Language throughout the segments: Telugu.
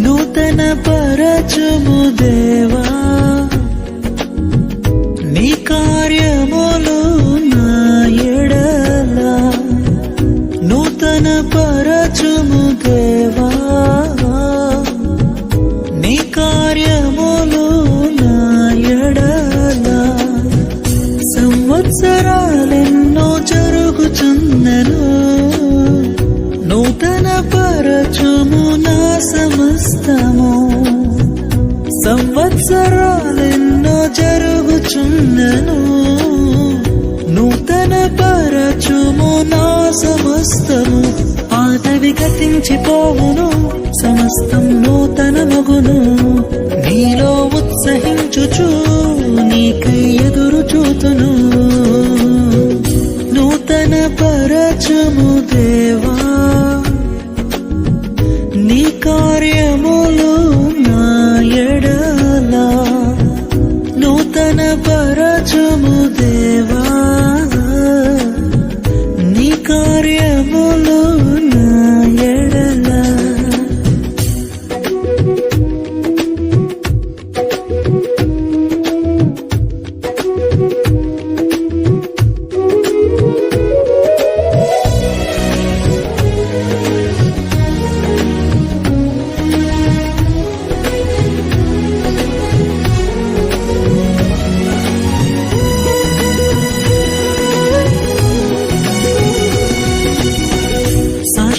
నూతన పరచుము దేవా నీ కార్యములు నా ఎడల నూతన పరచుము దేవా నీ కార్యములు నా ఎడల సంవత్సరాలెన్నో జరుగుచున్నను నూతన పరచుము నా సమస్తము సంవత్సరాలెన్నో జరుగుచున్నను నూతన పరచుము నా సమస్తము పాతవి గతించిపోవును సమస్తం నూతనమగును నీలో ఉత్సహించుచు నీకై ఎదురు చూతును నూతన పరచుము దేవా నీ కార్యములు నా ఎడల నూతన పరచుము దేవా నీ కార్యములు నా ఎడల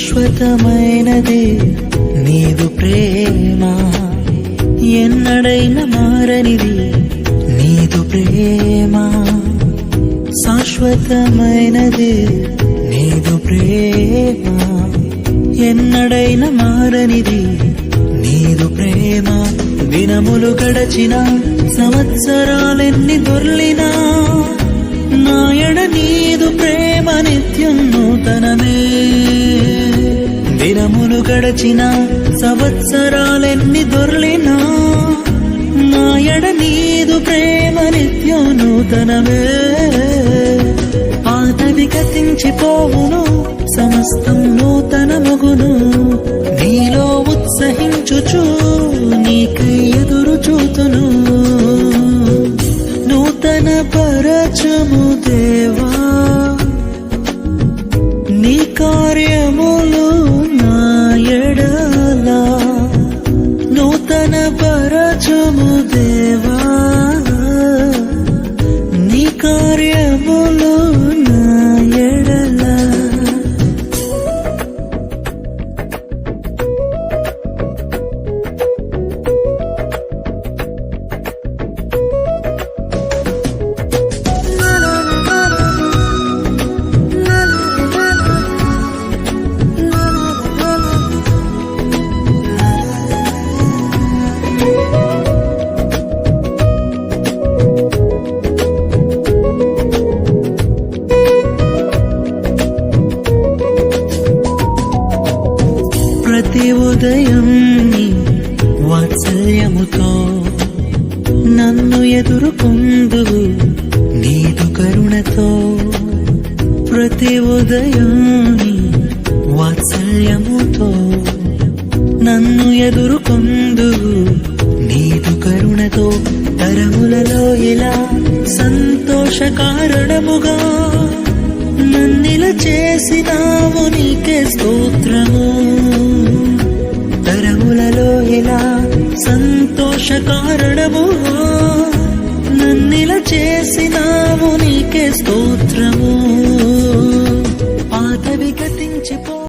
శాశ్వతమైనది నీదు ప్రేమ ఎన్నడైనా మారనిది నీదు ప్రేమ శాశ్వతమైనది నీదు ప్రేమ ఎన్నడైనా మారనిది నీదు ప్రేమ దినములు గడచిన సంవత్సరాలెన్ని దొర్లినా నాయడ నీదు ప్రేమ నిత్యం నూతనమే దినములు గడచిన సంవత్సరాలెన్ని దొర్లినా నాయడ నీదు ప్రేమ నిత్యం నూతనమే పాతవి గతించిపోవును సమస్తం నూతనమగును నీలో ఉత్సహించుచు నీకై ఎదురు చూతును నూతన పరచుము దేవా నీ కార్యములు నా ఎడల నూతన పరచుము దేవా నీ కార్యములు నా ఎడల ప్రతి ఉదయం నీ వాత్సల్యముతో నన్ను ఎదుర్కొందువు నీదు కరుణతో ప్రతి ఉదయం నీ వాత్సల్యముతో నన్ను ఎదుర్కొందువు నీదు కరుణతో తరములలో ఇలా సంతోష కారణముగా నన్నిల చేసినావు నీకే స్తోత్రము తరములలో ఇలా సంతోష కారణముగా నన్నిల చేసినావు నీకే స్తోత్రము